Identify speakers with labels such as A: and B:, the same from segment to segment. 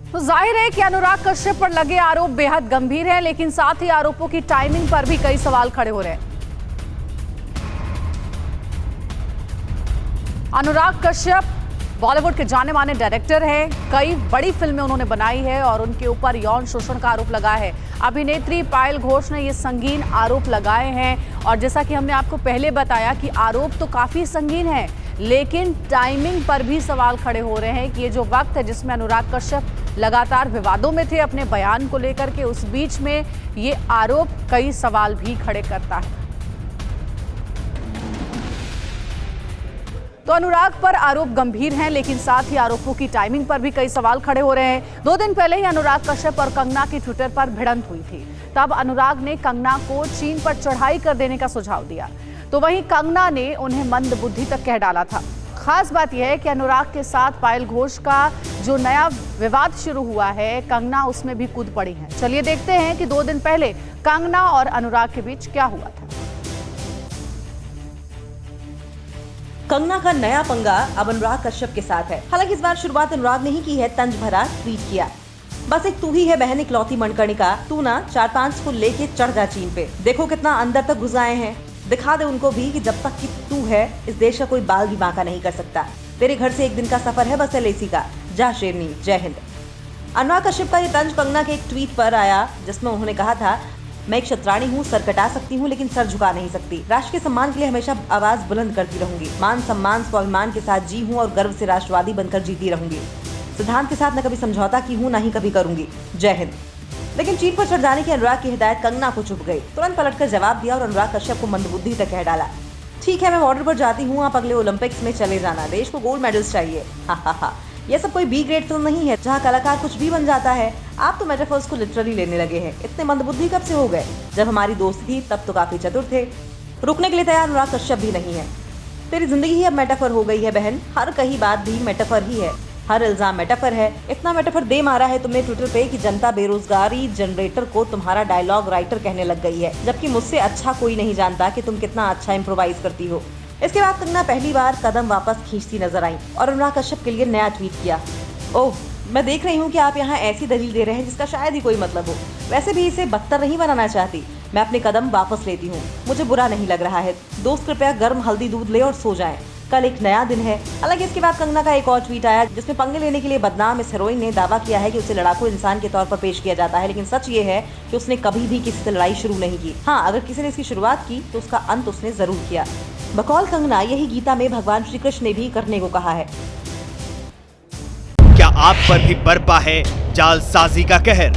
A: तो जाहिर है कि अनुराग कश्यप पर लगे आरोप बेहद गंभीर हैं, लेकिन साथ ही आरोपों की टाइमिंग पर भी कई सवाल खड़े हो रहे हैं। अनुराग कश्यप बॉलीवुड के जाने माने डायरेक्टर हैं। कई बड़ी फिल्में उन्होंने बनाई है और उनके ऊपर यौन शोषण का आरोप लगा है। अभिनेत्री पायल घोष ने ये संगीन आरोप लगाए हैं और जैसा कि हमने आपको पहले बताया कि आरोप तो काफी संगीन है, लेकिन टाइमिंग पर भी सवाल खड़े हो रहे हैं कि ये जो वक्त है जिसमें अनुराग कश्यप लगातार विवादों में थे अपने बयान को लेकर के, उस बीच में ये आरोप कई सवाल भी खड़े करता है। तो अनुराग पर आरोप गंभीर हैं, लेकिन साथ ही आरोपों की टाइमिंग पर भी कई सवाल खड़े हो रहे हैं। 2 दिन पहले ही अनुराग कश्यप और कंगना की ट्विटर पर भिड़ंत हुई थी। तब अनुराग ने कंगना को चीन पर चढ़ाई कर देने का सुझाव दिया, तो वहीं कंगना ने उन्हें मंदबुद्धि तक कह डाला था। खास बात यह है कि अनुराग के साथ पायल घोष का जो नया विवाद शुरू हुआ है, कंगना उसमें भी कूद पड़ी है। चलिए देखते हैं कि 2 दिन पहले कंगना और अनुराग के बीच क्या हुआ था।
B: कंगना का नया पंगा अब अनुराग कश्यप के साथ है। हालांकि इस बार शुरुआत अनुराग ने ही की है, तंज भरा ट्वीट किया। बस एक तू ही है बहन इकलौती मणिकर्णिका, तू ना 4-5 को लेके चढ़ जा चीन पे। देखो कितना अंदर तक घुस आए हैं। दिखा दे उनको भी कि जब तक कि तू है इस देश का कोई बाल भी बांका नहीं कर सकता। तेरे घर से एक दिन का सफर है बस LAC का। जा शेरनी, जय हिंद। अनुराग कश्यप का ये तंज कंगना के एक ट्वीट पर आया, जिसमें उन्होंने कहा था, मैं एक शतरानी हूँ, सर कटा सकती हूँ लेकिन सर झुका नहीं सकती। राष्ट्र के सम्मान के लिए हमेशा आवाज बुलंद करती रहूंगी। मान सम्मान स्वाभिमान के साथ जी हूँ और गर्व से राष्ट्रवादी बनकर जीती रहूंगी। सिद्धांत के साथ न कभी समझौता की हूँ, न ही कभी करूंगी। जय हिंद। लेकिन चीन पर चढ़ जाने की अनुराग की हिदायत कंगना को चुभ गई। तुरंत पलटकर जवाब दिया और अनुराग कश्यप को मंदबुद्धि तक कह डाला। ठीक है, मैं बॉर्डर पर जाती हूँ, आप अगले ओलंपिक्स में चले जाना। देश को गोल्ड मेडल्स चाहिए। हा। यह सब कोई B ग्रेड फिल्म नहीं है जहाँ कलाकार कुछ भी बन जाता है। आप तो मेटाफर्स को लिटरली लेने लगे हैं। इतने मंदबुद्धि कब से हो गए? जब हमारी दोस्ती थी तब तो काफी चतुर थे। रुकने के लिए तैयार अनुराग कश्यप भी नहीं है। तेरी जिंदगी ही अब मेटाफर हो गई है बहन। हर कहीं बात भी मेटाफर ही है, हर इल्जाम मेटाफर है। इतना मेटाफर दे मारा है तुमने ट्विटर पे कि जनता बेरोजगारी जनरेटर को तुम्हारा डायलॉग राइटर कहने लग गई है, जबकि मुझसे अच्छा कोई नहीं जानता कि तुम कितना अच्छा इम्प्रोवाइज करती हो। इसके बाद कंगना पहली बार कदम वापस खींचती नजर आई और अनुराग कश्यप के लिए नया ट्वीट किया। ओह, मैं देख रही हूँ कि आप यहाँ ऐसी दलील दे रहे हैं जिसका शायद ही कोई मतलब हो। वैसे भी इसे बदतर नहीं बनाना चाहती। मैं अपने कदम वापस लेती हूँ, मुझे बुरा नहीं लग रहा है। दोस्त कृपया गर्म हल्दी दूध ले और सो जाएं। कल एक नया दिन है। हालांकि इसके बाद कंगना का एक और ट्वीट आया जिसमें पंगे लेने के लिए बदनाम इस हीरोइन ने दावा किया है कि उसे लड़ाकू इंसान के तौर पर पेश किया जाता है, लेकिन सच ये है कि उसने कभी भी किसी से लड़ाई शुरू नहीं की। हाँ, अगर किसी ने इसकी शुरुआत की तो उसका अंत उसने जरूर किया। बकौल कंगना यही गीता में भगवान श्री कृष्ण ने भी करने को कहा है।
C: क्या आप पर भी बरपा है जालसाजी का कहर?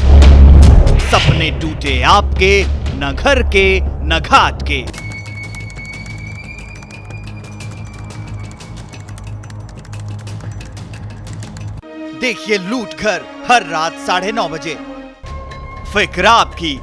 C: सपने टूटे आपके, न घर के न घाट के। देखिए लूट घर हर रात 9:30 बजे। फिक्र आपकी,